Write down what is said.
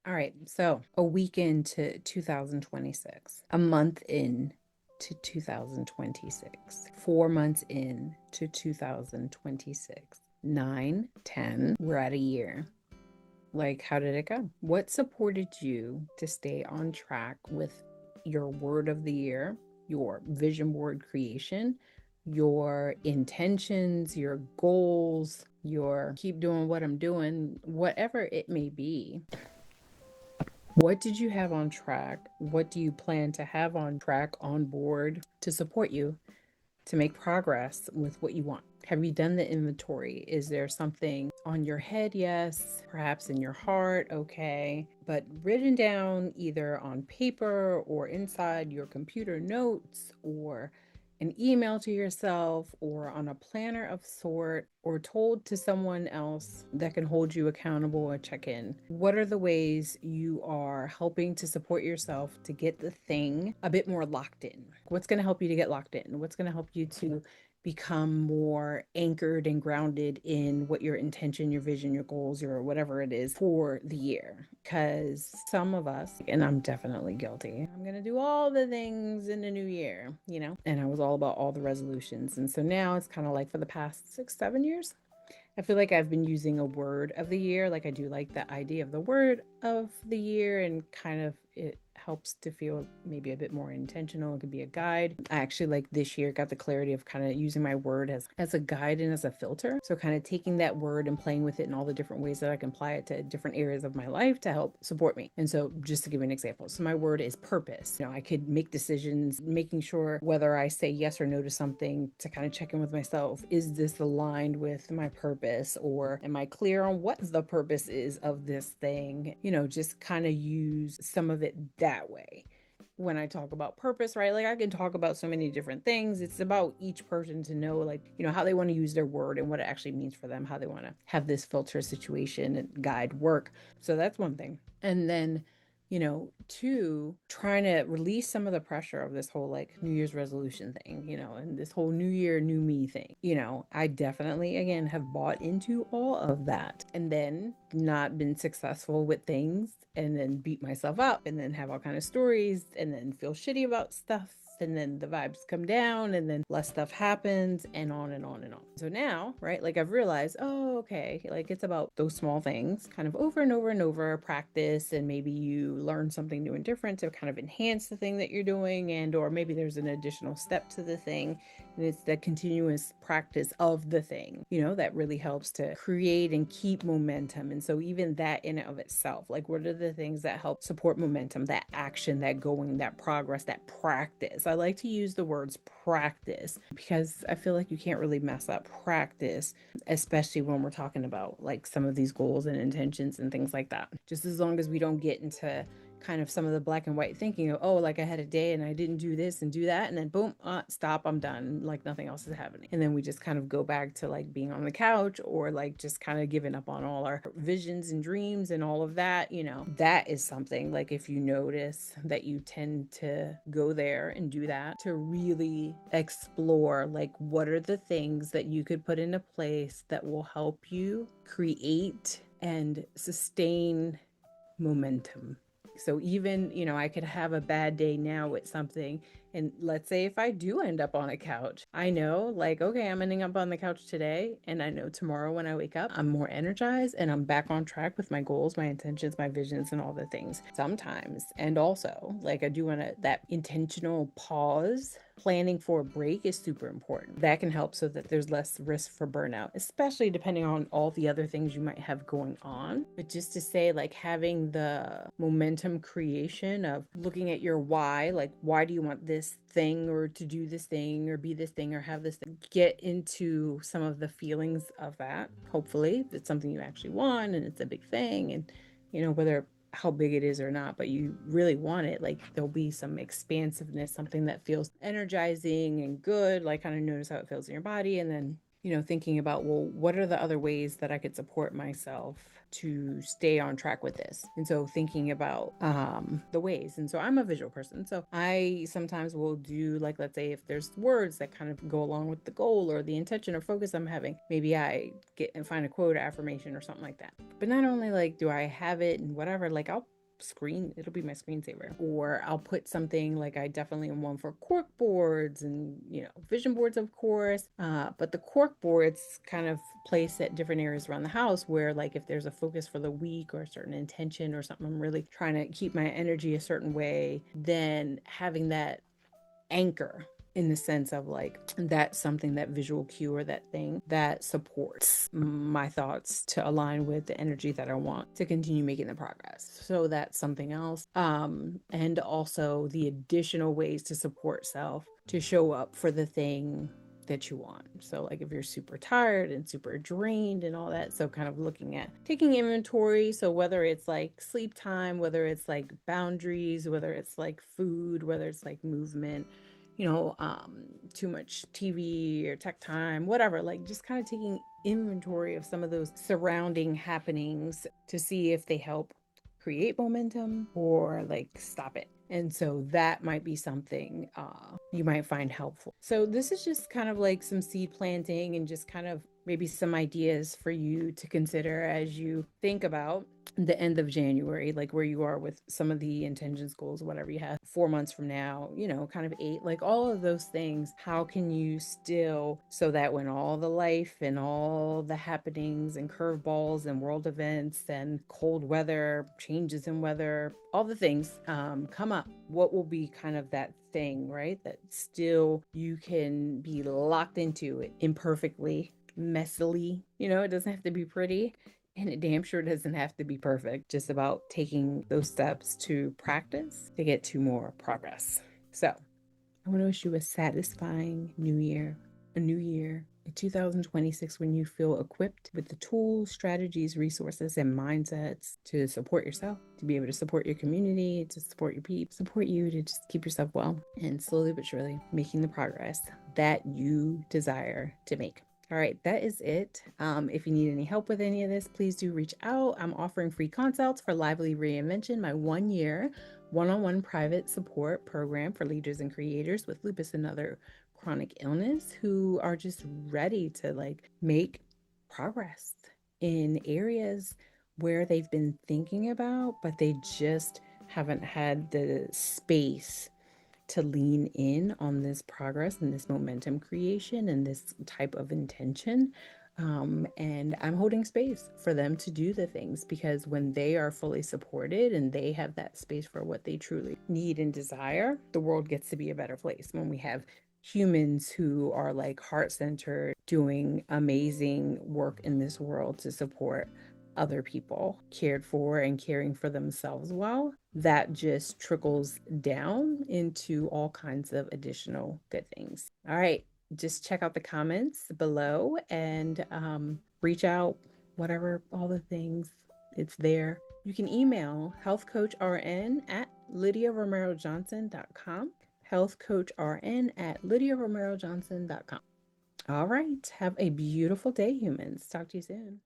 All right, so a week into 2026, a month in to 2026, 4 months in to 2026, 9, 10, we're at a year. Like, how did it go? What supported you to stay on track with your word of the year, your vision board creation, your intentions, your goals, your keep doing what I'm doing, whatever it may be? What did you have on track? What do you plan to have on track on board to support you to make progress with what you want? Have you done the inventory? Is there something on your head? Yes. Perhaps in your heart? Okay. But written down either on paper or inside your computer notes or an email to yourself or on a planner of sort or told to someone else that can hold you accountable or check in. What are the ways you are helping to support yourself to get the thing a bit more locked in? What's going to help you to get locked in? What's going to help you to become more anchored and grounded in what your intention, your vision, your goals, your whatever it is for the year? Because some of us, and I'm definitely guilty, I'm going to do all the things in the new year, and I was all about all the resolutions. And so now it's kind of like for the past 6, 7 years, I feel like I've been using a word of the year. Like I do like the idea of the word of the year and kind of it helps to feel maybe a bit more intentional. It could be a guide. I actually like this year got the clarity of kind of using my word as a guide and as a filter. So kind of taking that word and playing with it in all the different ways that I can apply it to different areas of my life to help support me. And so just to give you an example, so my word is purpose. I could make decisions, making sure whether I say yes or no to something to kind of check in with myself. Is this aligned with my purpose, or am I clear on what the purpose is of this thing? Just kind of use some of it that way when I talk about purpose, right? Like I can talk about so many different things. It's about each person to know, like, how they want to use their word and what it actually means for them, how they want to have this filter situation and guide work. So that's one thing. And then, two, trying to release some of the pressure of this whole like New Year's resolution thing, and this whole new year, new me thing. I definitely, again, have bought into all of that and then not been successful with things and then beat myself up and then have all kind of stories and then feel shitty about stuff and then the vibes come down and then less stuff happens and on and on and on. So now, right, like I've realized, oh, okay, like it's about those small things kind of over and over and over practice, and maybe you learn something new and different to kind of enhance the thing that you're doing, and or maybe there's an additional step to the thing, and it's the continuous practice of the thing, that really helps to create and keep momentum. And so even that in and of itself, like what are the things that help support momentum, that action, that going, that progress, that practice? I like to use the words practice because I feel like you can't really mess up practice, especially when we're talking about like some of these goals and intentions and things like that. Just as long as we don't get into kind of some of the black and white thinking of, oh, like I had a day and I didn't do this and do that, and then boom, stop, I'm done, like nothing else is happening. And then we just kind of go back to like being on the couch or like just kind of giving up on all our visions and dreams and all of that. That is something, like if you notice that you tend to go there and do that, to really explore like what are the things that you could put into place that will help you create and sustain momentum. So even, I could have a bad day now with something. And let's say if I do end up on a couch, I know like, okay, I'm ending up on the couch today. And I know tomorrow when I wake up, I'm more energized and I'm back on track with my goals, my intentions, my visions, and all the things sometimes. And also, like, I do want to, that intentional pause, planning for a break is super important. That can help so that there's less risk for burnout, especially depending on all the other things you might have going on. But just to say, like, having the momentum creation of looking at your why, like, why do you want this thing or to do this thing or be this thing or have this thing? Get into some of the feelings of that. Hopefully, if it's something you actually want and it's a big thing, and whether how big it is or not, but you really want it, like there'll be some expansiveness, something that feels energizing and good, like kind of notice how it feels in your body. And then, thinking about, well, what are the other ways that I could support myself to stay on track with this? And so thinking about the ways. And so I'm a visual person. So I sometimes will do, like, let's say if there's words that kind of go along with the goal or the intention or focus I'm having, maybe I get and find a quote, affirmation or something like that. But not only like do I have it and whatever, like I'll screen, it'll be my screensaver. Or I'll put something like, I definitely am one for cork boards and, you know, vision boards, of course. But the cork boards kind of place at different areas around the house where, like, if there's a focus for the week or a certain intention or something, I'm really trying to keep my energy a certain way, then having that anchor in the sense of like that's something, that visual cue or that thing that supports my thoughts to align with the energy that I want to continue making the progress. So that's something else. And also the additional ways to support self to show up for the thing that you want. So like if you're super tired and super drained and all that, so kind of looking at taking inventory. So whether it's like sleep time, whether it's like boundaries, whether it's like food, whether it's like movement, you know, too much TV or tech time, whatever, like just kind of taking inventory of some of those surrounding happenings to see if they help create momentum or like stop it. And so that might be something you might find helpful. So this is just kind of like some seed planting and just kind of maybe some ideas for you to consider as you think about the end of January, like where you are with some of the intentions, goals, whatever you have 4 months from now, you know, kind of 8, like all of those things. How can you still, so that when all the life and all the happenings and curveballs and world events and cold weather, changes in weather, all the things come up, what will be kind of that thing, right? That still you can be locked into it imperfectly, messily, you know, it doesn't have to be pretty. And it damn sure doesn't have to be perfect, just about taking those steps to practice to get to more progress. So I want to wish you a satisfying new year, a new year in 2026 when you feel equipped with the tools, strategies, resources, and mindsets to support yourself, to be able to support your community, to support your peeps, support you to just keep yourself well and slowly but surely making the progress that you desire to make. All right, that is it. If you need any help with any of this, please do reach out. I'm offering free consults for Lively Reinvention, my 1-year one-on-one private support program for leaders and creators with lupus and other chronic illness who are just ready to like make progress in areas where they've been thinking about, but they just haven't had the space to lean in on this progress and this momentum creation and this type of intention. And I'm holding space for them to do the things, because when they are fully supported and they have that space for what they truly need and desire, the world gets to be a better place. When we have humans who are like heart-centered, doing amazing work in this world to support other people, cared for and caring for themselves well, that just trickles down into all kinds of additional good things. All right, just check out the comments below and reach out, whatever, all the things, it's there. You can email healthcoachrn@lydiaromerojohnson.com, healthcoachrn@lydiaromerojohnson.com. All right, have a beautiful day, humans. Talk to you soon.